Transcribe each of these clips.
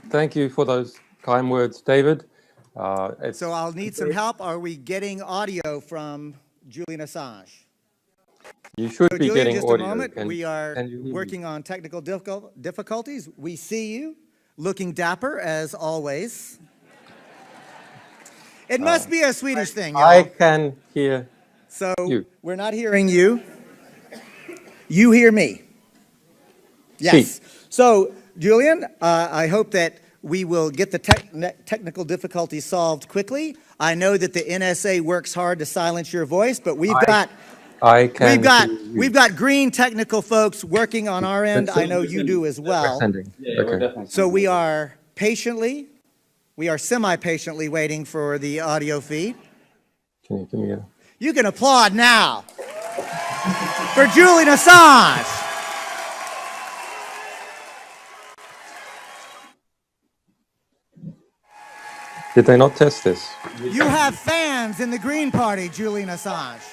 Thank you for those kind words, David. So I'll need some help. Are we getting audio from Julian Assange? You should So be Julian, getting just a audio. moment. We are Can you hear me? working on technical difficulties. We see you, looking dapper as always. It must be a Swedish thing, y'all. I can hear So you. we're not hearing you. You hear me. Yes. So, Julian, I hope that we will get the technical difficulties solved quickly. I know that the NSA works hard to silence your voice, but we've got green technical folks working on our end. I know you do as well. So we are semi-patiently waiting for the audio feed. Can you give me a... You can applaud now for Julian Assange. Did they not test this? You have fans in the Green Party, Julian Assange.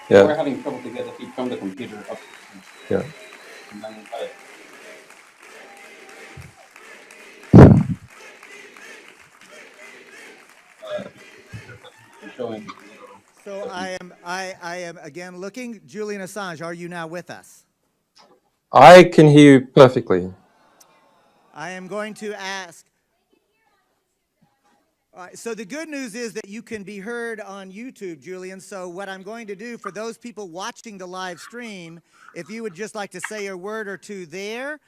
Yeah. We're having trouble to get the feed from the computer up. Yeah. So I am again looking. Julian Assange, are you now with us? I can hear you perfectly. I am going to ask. All right, so the good news is that you can be heard on YouTube, Julian. So what I'm going to do for those people watching the live stream, if you would just like to say a word or two there,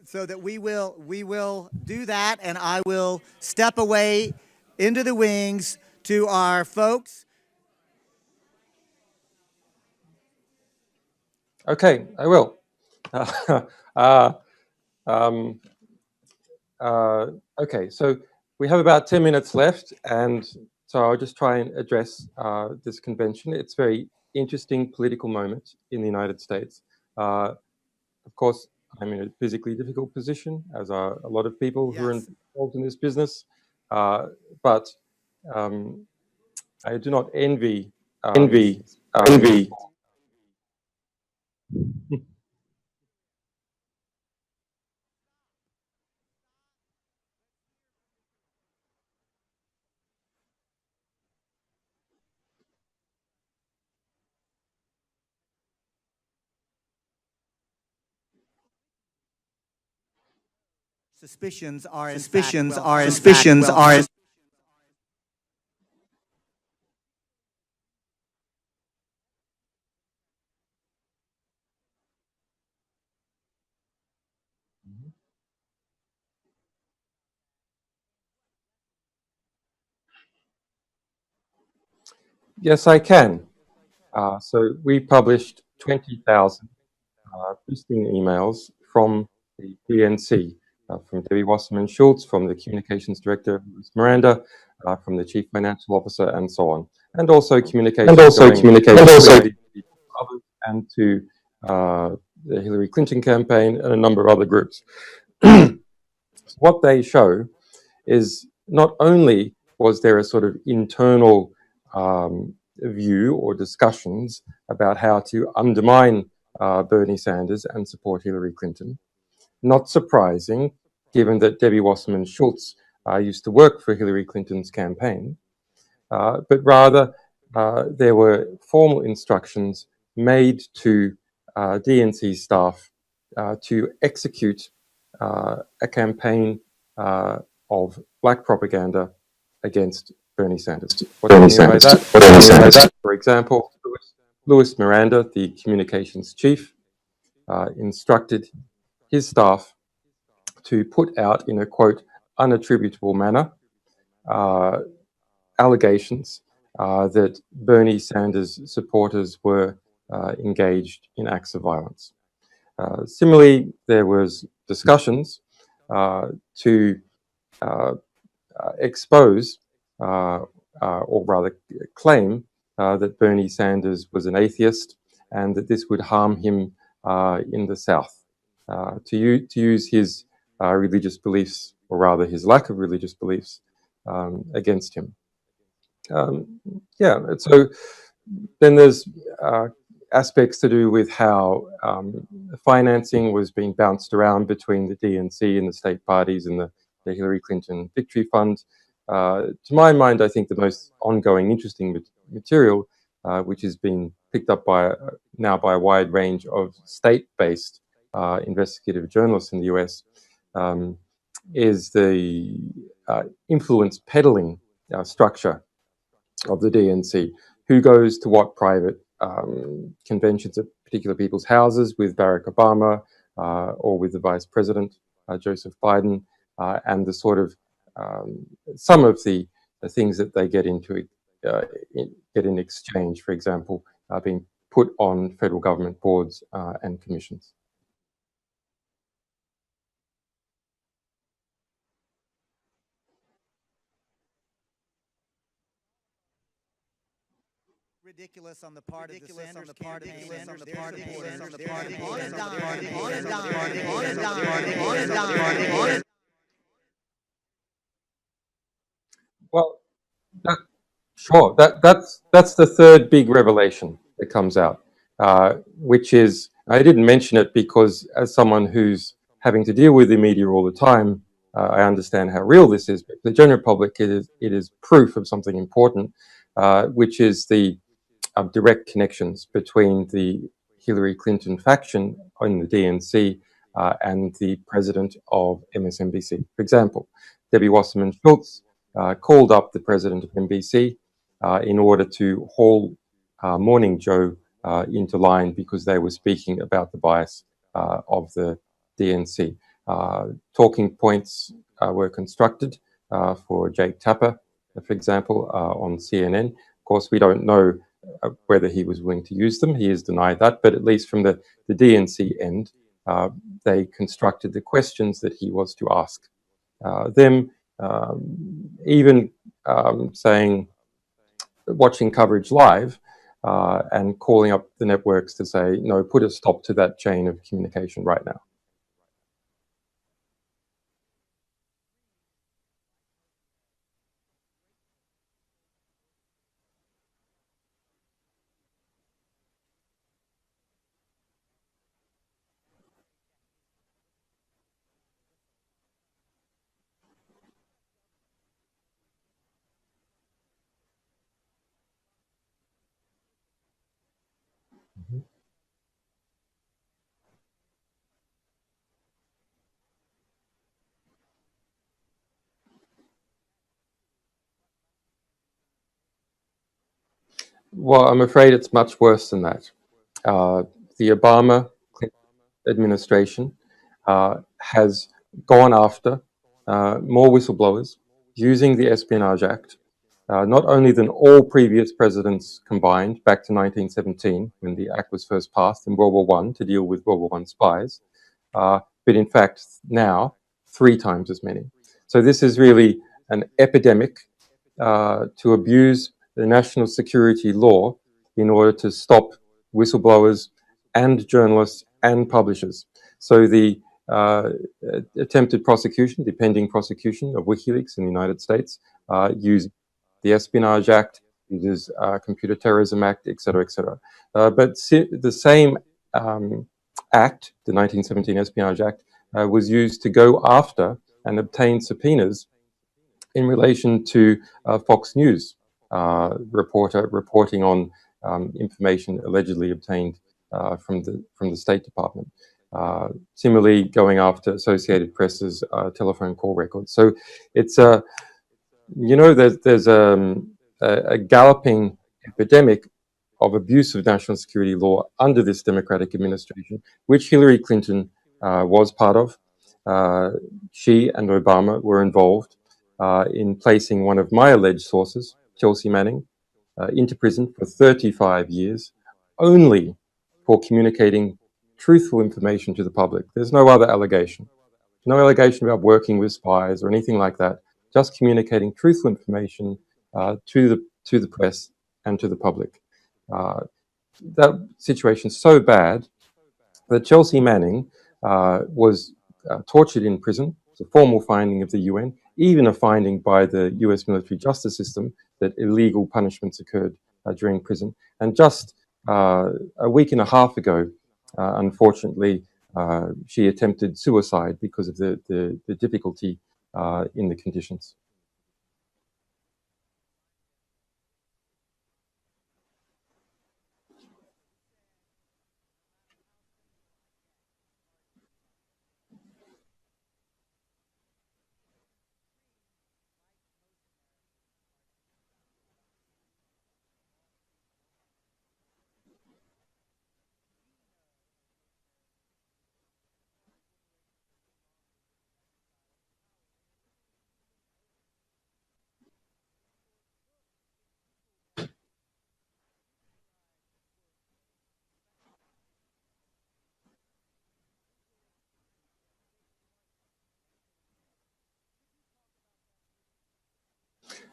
so that we will do that, and I will step away into the wings to our folks. Okay, I will. Okay, so we have about 10 minutes left, and so I'll just try and address this convention. It's a very interesting political moment in the United States. Of course, I'm in a physically difficult position, as are a lot of people who are involved in this business, but I do not envy. Suspicions are Yes, I can. So we published 20,000 phishing emails from the DNC, from Debbie Wasserman Schultz, from the Communications Director, Louis Miranda, from the Chief Financial Officer, and so on. And also communications and to the Hillary Clinton campaign and a number of other groups. What they show is not only was there a sort of internal view or discussions about how to undermine Bernie Sanders and support Hillary Clinton. Not surprising, given that Debbie Wasserman Schultz used to work for Hillary Clinton's campaign, but rather there were formal instructions made to DNC staff to execute a campaign of black propaganda against Bernie Sanders. What do I mean by that? For example, Louis Miranda, the communications chief, instructed his staff to put out in a, quote, unattributable manner allegations that Bernie Sanders supporters were engaged in acts of violence. Similarly, there was discussions to expose or rather claim that Bernie Sanders was an atheist and that this would harm him in the South, to use his religious beliefs, or rather his lack of religious beliefs, against him. Yeah, so then there's aspects to do with how financing was being bounced around between the DNC and the state parties and the Hillary Clinton Victory Fund. To my mind, I think the most ongoing interesting material, which has been picked up now by a wide range of state-based investigative journalists in the US, is the influence peddling structure of the DNC. Who goes to what private conventions at particular people's houses with Barack Obama or with the Vice President, Joseph Biden, and the sort of some of the things that they get into get in exchange, for example, being put on federal government boards and commissions. Ridiculous on the part of the Sanders campaign, on the part of the Well, sure. That's the third big revelation that comes out, which is, I didn't mention it because as someone who's having to deal with the media all the time, I understand how real this is. But the general public, it is proof of something important, which is the direct connections between the Hillary Clinton faction in the DNC and the president of MSNBC. For example, Debbie Wasserman Schultz called up the president of NBC in order to haul Morning Joe into line because they were speaking about the bias of the DNC. Talking points were constructed for Jake Tapper, for example, on CNN. Of course, we don't know whether he was willing to use them. He has denied that, but at least from the DNC end, they constructed the questions that he was to ask them. Even saying, watching coverage live and calling up the networks to say, no, put a stop to that chain of communication right now. Well, I'm afraid it's much worse than that. The Obama administration has gone after more whistleblowers using the Espionage Act, not only than all previous presidents combined back to 1917, when the act was first passed in World War I to deal with World War I spies, but in fact now 3 times as many. So this is really an epidemic to abuse the national security law in order to stop whistleblowers and journalists and publishers. So the attempted prosecution, the pending prosecution of WikiLeaks in the United States, use the Espionage Act, uses Computer Terrorism Act, et cetera, et cetera. But the same act, the 1917 Espionage Act, was used to go after and obtain subpoenas in relation to Fox News reporter reporting on information allegedly obtained from the State Department. Similarly, going after Associated Press's telephone call records. So it's there's a galloping epidemic of abuse of national security law under this Democratic administration, which Hillary Clinton was part of. She and Obama were involved in placing one of my alleged sources, Chelsea Manning, into prison for 35 years, only for communicating truthful information to the public. There's no other allegation. No allegation about working with spies or anything like that. Just communicating truthful information to the press and to the public. That situation's so bad that Chelsea Manning was tortured in prison. It's a formal finding of the UN, even a finding by the US military justice system that illegal punishments occurred during prison. And just a week and a half ago, unfortunately, she attempted suicide because of the difficulty in the conditions.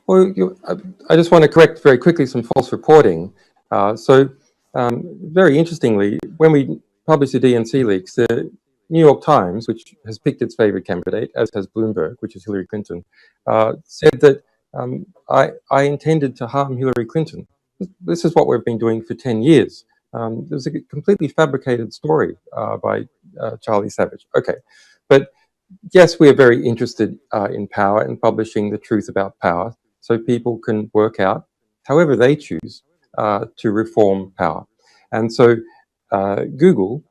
Well, I just want to correct very quickly some false reporting. Very interestingly, when we published the DNC leaks, the New York Times, which has picked its favorite candidate, as has Bloomberg, which is Hillary Clinton, said that I intended to harm Hillary Clinton. This is what we've been doing for 10 years. There's a completely fabricated story by Charlie Savage. Okay, but yes, we are very interested in power and publishing the truth about power so people can work out, however they choose, to reform power. And so Google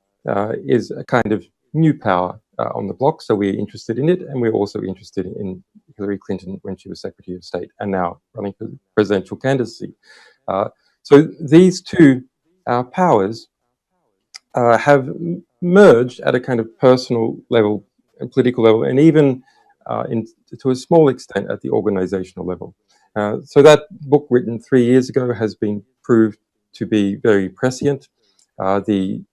is a kind of new power on the block, so we're interested in it, and we're also interested in Hillary Clinton when she was Secretary of State and now running for the presidential candidacy. So these two powers have merged at a kind of personal level, and political level, and even to a small extent at the organizational level. So that book written 3 years ago has been proved to be very prescient. The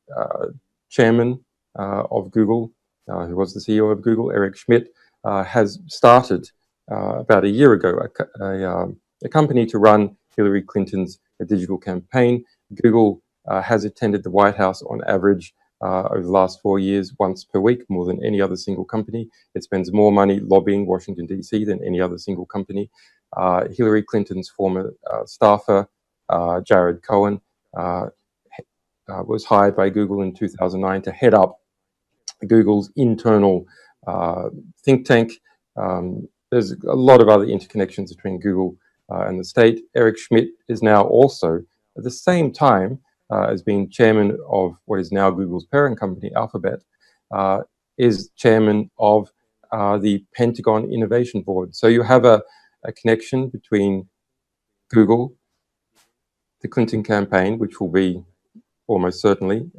chairman of Google, who was the CEO of Google, Eric Schmidt, has started about a year ago a company to run Hillary Clinton's digital campaign. Google has attended the White House on average over the last 4 years, once per week, more than any other single company. It spends more money lobbying Washington, D.C. than any other single company. Hillary Clinton's former staffer, Jared Cohen, was hired by Google in 2009 to head up Google's internal think tank. There's a lot of other interconnections between Google and the state. Eric Schmidt is now also, at the same time as being chairman of what is now Google's parent company, Alphabet, is chairman of the Pentagon Innovation Board. So you have a connection between Google, the Clinton campaign, which will be almost certainly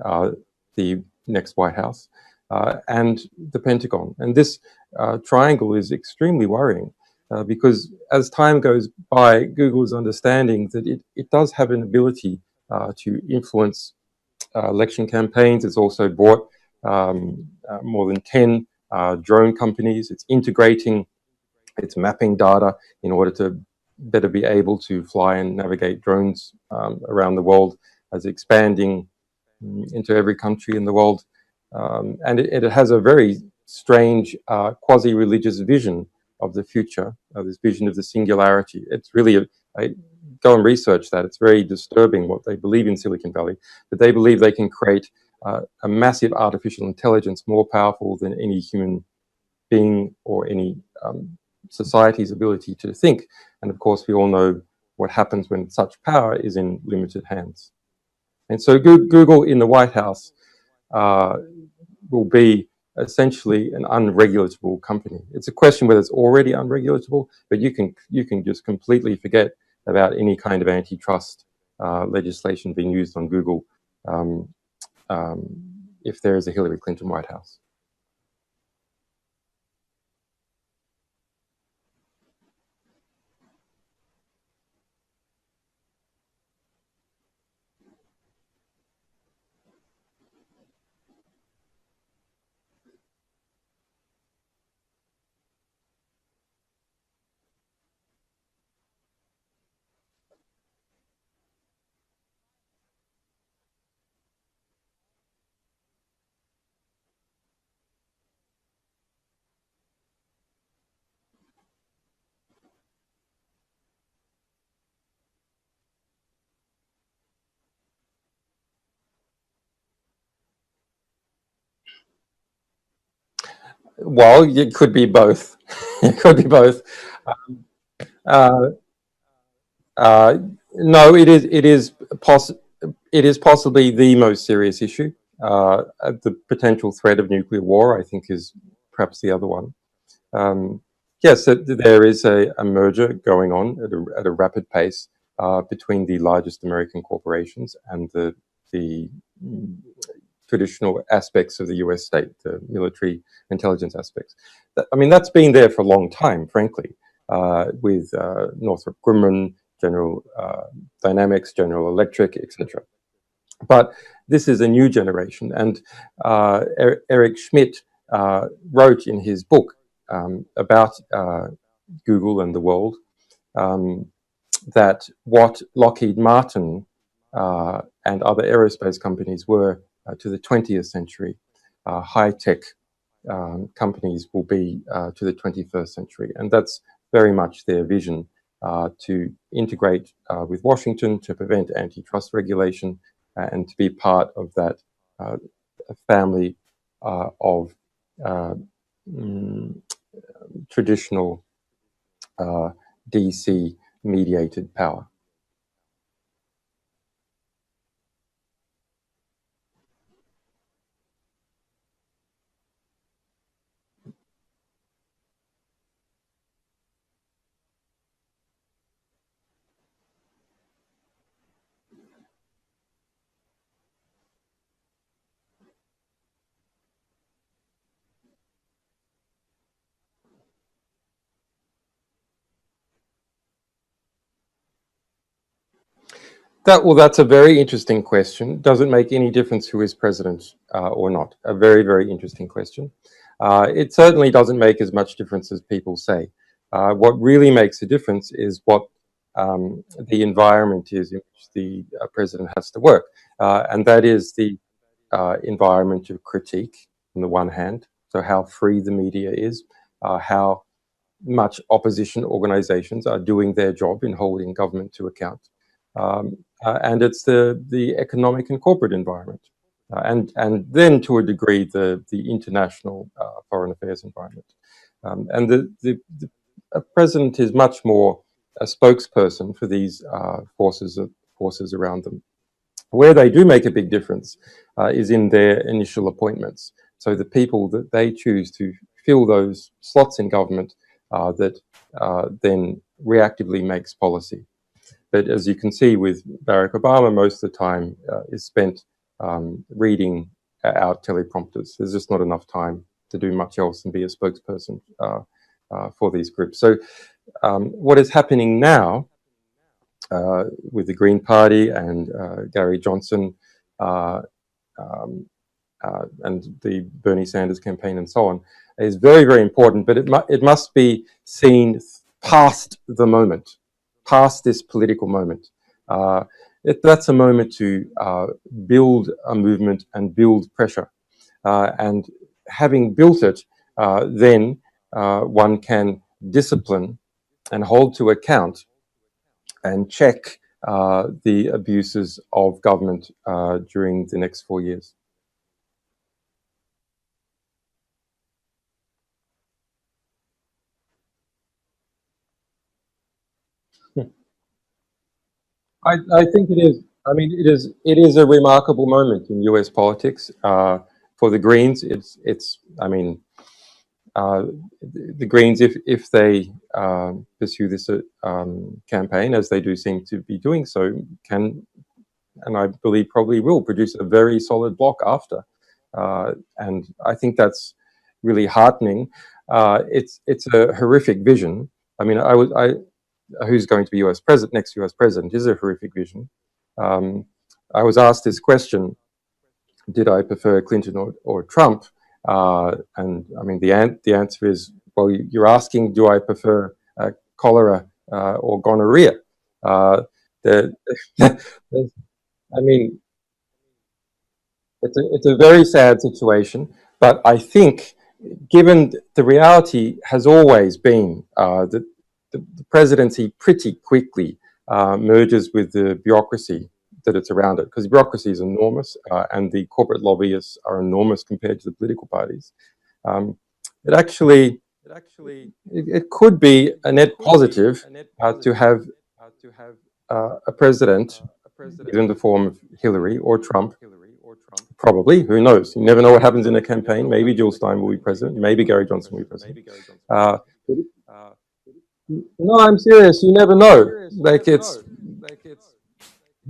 the next White House, and the Pentagon. And this triangle is extremely worrying because as time goes by, Google is understanding that it does have an ability to influence election campaigns. It's also bought more than 10 drone companies. It's integrating its mapping data in order to better be able to fly and navigate drones around the world, as expanding into every country in the world. And it has a very strange quasi-religious vision of the future, this vision of the singularity. It's really, go and research that. It's very disturbing what they believe in Silicon Valley, that they believe they can create a massive artificial intelligence more powerful than any human being or any society's ability to think. And of course, we all know what happens when such power is in limited hands. And so Google in the White House will be essentially an unregulatable company. It's a question whether it's already unregulatable, but you can just completely forget about any kind of antitrust legislation being used on Google if there is a Hillary Clinton White House. Well, it could be both. It could be both. Uh, uh, no, it is possibly the most serious issue. The potential threat of nuclear war, I think, is perhaps the other one. Yes, there is a merger going on at a rapid pace between the largest American corporations and the traditional aspects of the US state, the military intelligence aspects. I mean, that's been there for a long time, frankly, with Northrop Grumman, General Dynamics, General Electric, etc. But this is a new generation, and Eric Schmidt wrote in his book about Google and the world that what Lockheed Martin and other aerospace companies were to the 20th century, high-tech companies will be to the 21st century. And that's very much their vision, to integrate with Washington, to prevent antitrust regulation, and to be part of that family of traditional DC mediated power. That's a very interesting question. Does it make any difference who is president or not? A very, very interesting question. It certainly doesn't make as much difference as people say. What really makes a difference is what the environment is in which the president has to work. And that is the environment of critique, on the one hand, so how free the media is, how much opposition organizations are doing their job in holding government to account. And it's the economic and corporate environment, and then to a degree the international foreign affairs environment. And the president is much more a spokesperson for these forces around them. Where they do make a big difference is in their initial appointments. So the people that they choose to fill those slots in government that then reactively makes policy. But as you can see with Barack Obama, most of the time is spent reading out teleprompters. There's just not enough time to do much else and be a spokesperson for these groups. So what is happening now with the Green Party and Gary Johnson and the Bernie Sanders campaign and so on is very, very important, but it must be seen past the moment, past this political moment. That's a moment to build a movement and build pressure. And having built it, then one can discipline and hold to account and check the abuses of government during the next 4 years. I think it is. I mean, it is a remarkable moment in U.S. politics. For the Greens, it's. I mean, the Greens, if they pursue this campaign, as they do seem to be doing so, can, and I believe probably will, produce a very solid bloc after. And I think that's really heartening. It's a horrific vision. I mean, who's going to be next US president is a horrific vision. I was asked this question: did I prefer Clinton or Trump? And I mean, the answer is, well, you're asking, do I prefer cholera or gonorrhea? I mean, it's a very sad situation, but I think, given the reality has always been that the presidency pretty quickly merges with the bureaucracy that it's around it, because the bureaucracy is enormous and the corporate lobbyists are enormous compared to the political parties. it could be a net positive to have a president, either in the form of Hillary or Trump, probably, who knows? You never know what happens in a campaign. Maybe Jill Stein will be president, maybe Gary Johnson will be president. No, I'm serious, you never know. Like, who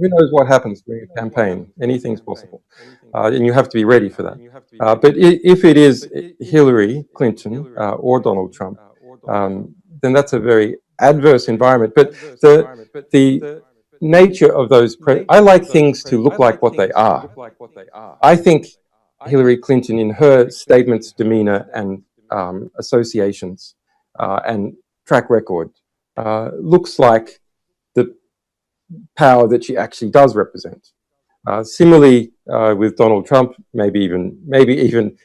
knows what happens during a campaign? Anything's possible. And you have to be ready for that. But if it is Hillary Clinton or Donald Trump, then that's a very adverse environment. But the nature of those, I like things to look like what they are. I think Hillary Clinton, in her statements, demeanor, and associations and track record, looks like the power that she actually does represent. Similarly, with Donald Trump, maybe even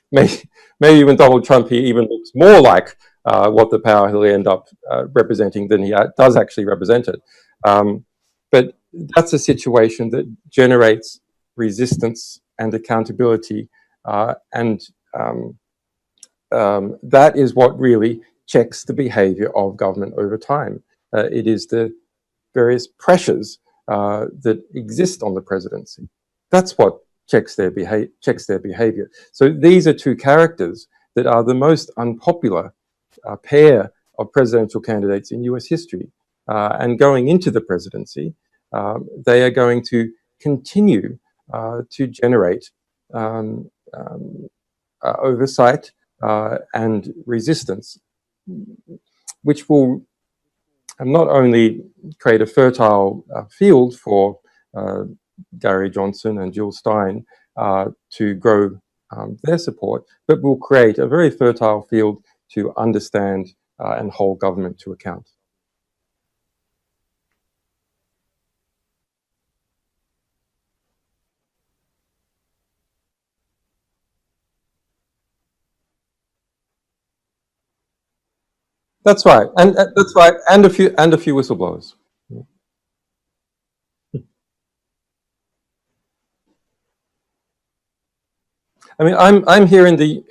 Donald Trump, he even looks more like what the power he'll end up representing than he does actually represent it. But that's a situation that generates resistance and accountability, and that is what really checks the behavior of government over time. It is the various pressures that exist on the presidency. That's what checks their behavior. So these are two characters that are the most unpopular pair of presidential candidates in US history. And going into the presidency, they are going to continue to generate oversight and resistance, which will not only create a fertile field for Gary Johnson and Jill Stein to grow their support, but will create a very fertile field to understand and hold government to account. That's right, and that's right, and a few whistleblowers. I mean, I'm here in the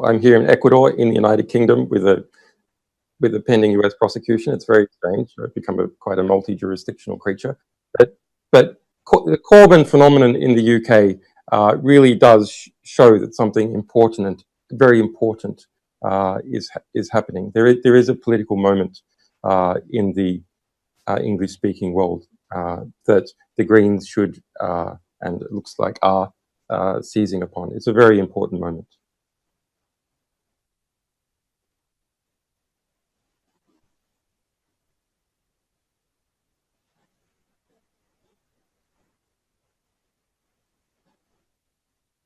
I'm here in Ecuador, in the United Kingdom, with a pending US prosecution. It's very strange. I've become quite a multi-jurisdictional creature. But the Corbyn phenomenon in the UK really does show that something important and very important is happening. There is a political moment in the English-speaking world that the Greens should, and it looks like are, seizing upon. It's a very important moment.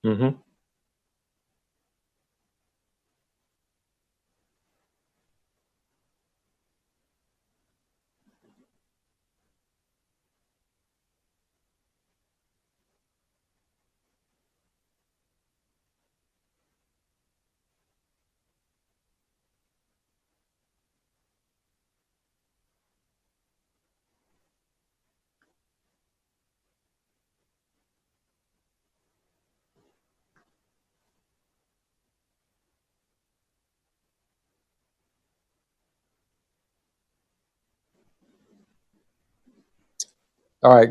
Mm-hmm. All right,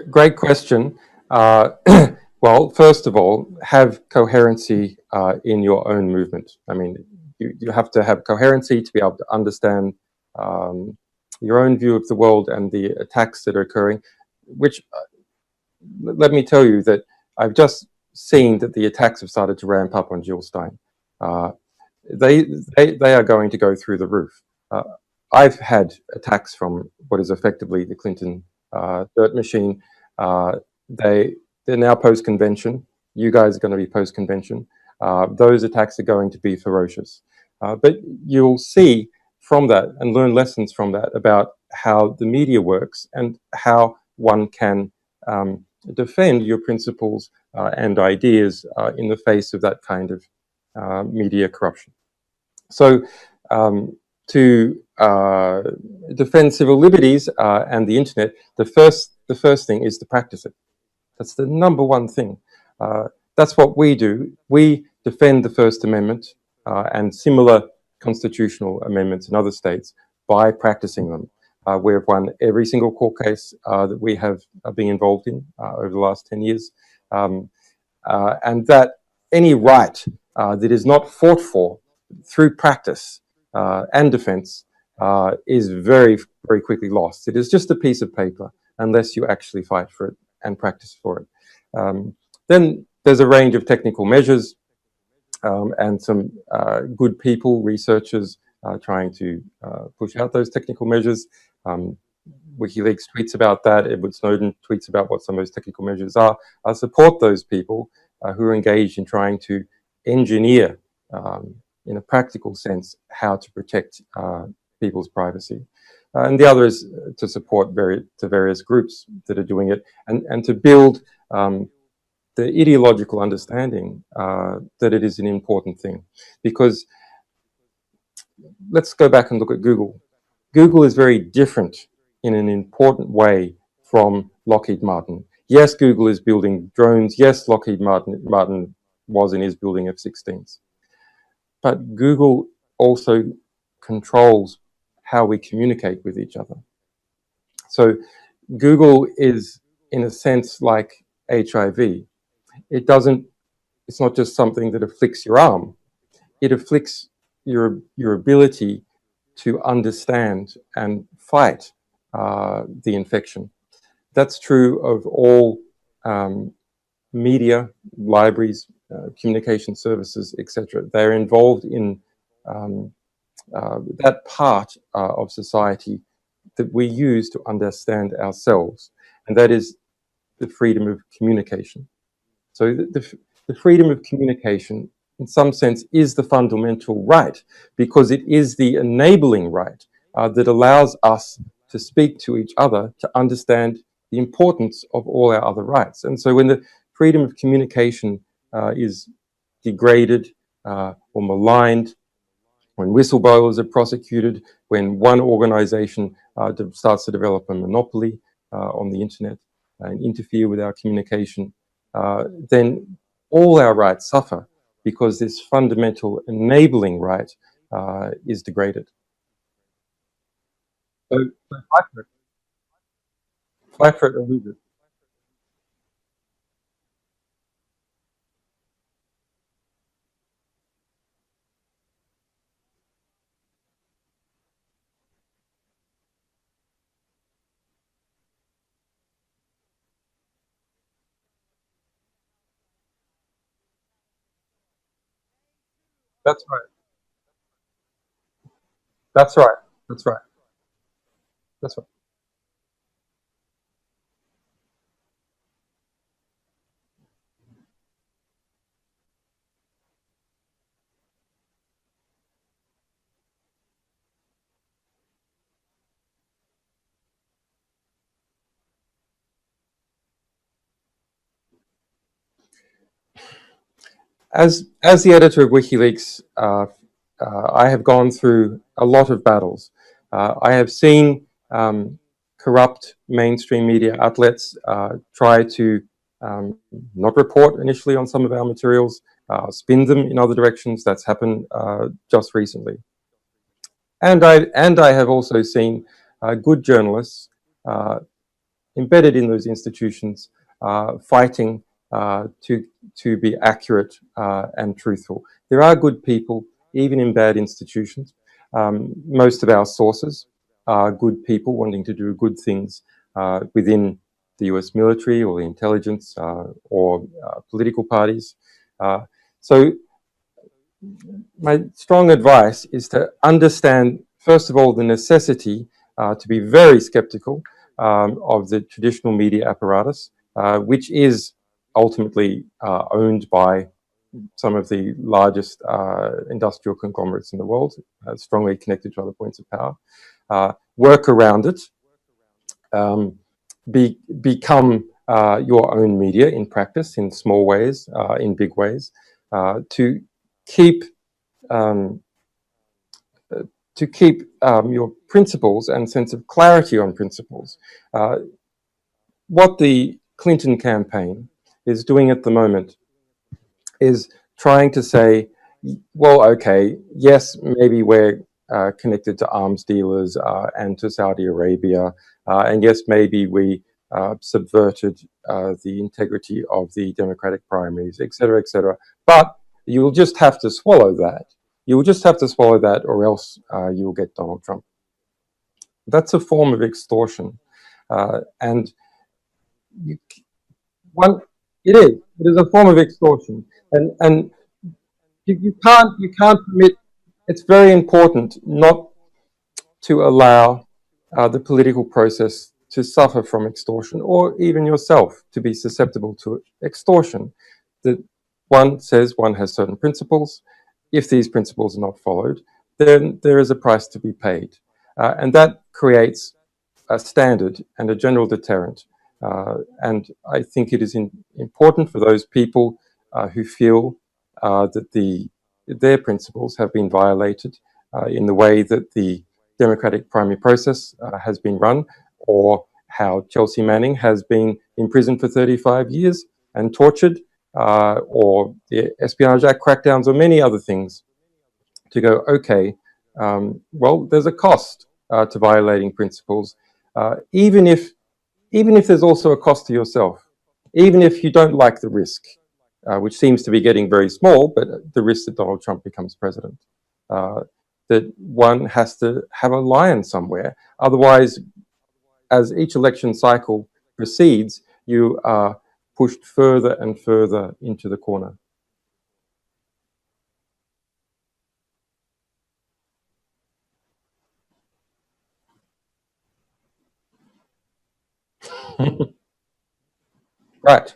great question. Well, first of all, have coherency in your own movement. I mean, you have to have coherency to be able to understand your own view of the world and the attacks that are occurring, which, let me tell you that I've just seen that the attacks have started to ramp up on Jill Stein. They are going to go through the roof. I've had attacks from what is effectively the Clinton dirt machine. They're now post-convention. You guys are going to be post-convention. Those attacks are going to be ferocious. But you'll see from that and learn lessons from that about how the media works and how one can defend your principles and ideas in the face of that kind of media corruption. So to defend civil liberties and the internet, the first thing is to practice it. That's the number one thing. That's what we do. We defend the First Amendment and similar constitutional amendments in other states by practicing them. We've won every single court case that we have been involved in over the last 10 years. And that any right that is not fought for through practice and defense is very, very quickly lost. It is just a piece of paper unless you actually fight for it and practice for it. Then there's a range of technical measures and some good people, researchers, trying to push out those technical measures. WikiLeaks tweets about that. Edward Snowden tweets about what some of those technical measures are. I support those people who are engaged in trying to engineer, in a practical sense, how to protect people's privacy. And the other is to support various groups that are doing it, and to build the ideological understanding that it is an important thing. Because let's go back and look at Google. Google is very different in an important way from Lockheed Martin. Yes, Google is building drones. Yes, Lockheed Martin was and is building F-16s. But Google also controls how we communicate with each other. So Google is, in a sense, like HIV. It's not just something that afflicts your arm. It afflicts your ability to understand and fight the infection. That's true of all media, libraries, communication services, etc. They're involved in that part of society that we use to understand ourselves, and that is the freedom of communication. So the freedom of communication, in some sense, is the fundamental right, because it is the enabling right that allows us to speak to each other, to understand the importance of all our other rights. And so when the freedom of communication is degraded or maligned, when whistleblowers are prosecuted, when one organization starts to develop a monopoly on the internet and interfere with our communication, then all our rights suffer, because this fundamental enabling right is degraded. So fight for it or lose it. That's right. That's right. That's right. That's right. As the editor of WikiLeaks, I have gone through a lot of battles. I have seen corrupt mainstream media outlets try to not report initially on some of our materials, spin them in other directions. That's happened just recently. And I have also seen good journalists embedded in those institutions fighting to be accurate and truthful. There are good people, even in bad institutions. Most of our sources are good people wanting to do good things within the US military or the intelligence or political parties. So my strong advice is to understand, first of all, the necessity to be very skeptical of the traditional media apparatus, which is ultimately owned by some of the largest industrial conglomerates in the world, strongly connected to other points of power. Work around it, become your own media in practice, in small ways, in big ways, to keep your principles and sense of clarity on principles. What the Clinton campaign is doing at the moment is trying to say, well, okay, yes, maybe we're connected to arms dealers and to Saudi Arabia, and yes, maybe we subverted the integrity of the democratic primaries, etc., etc. But you'll just have to swallow that. You will just have to swallow that, or else you will get Donald Trump. That's a form of extortion, and you, one, it is a form of extortion, and you can't permit. It's very important not to allow the political process to suffer from extortion, or even yourself to be susceptible to extortion. That one says one has certain principles. If these principles are not followed, then there is a price to be paid, and that creates a standard and a general deterrent. And I think it is important for those people who feel that their principles have been violated in the way that the democratic primary process has been run, or how Chelsea Manning has been imprisoned for 35 years and tortured, or the Espionage Act crackdowns, or many other things, to go, okay, well, there's a cost to violating principles, even if there's also a cost to yourself, even if you don't like the risk, which seems to be getting very small, but the risk that Donald Trump becomes president, that one has to have a lion somewhere. Otherwise, as each election cycle proceeds, you are pushed further and further into the corner. Right.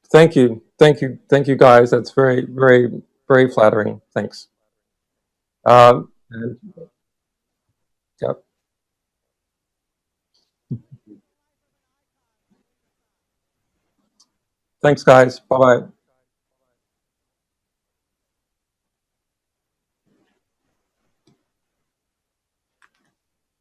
Thank you, guys. That's very, very, very flattering. Thanks. And, yeah, thanks, guys. Bye bye.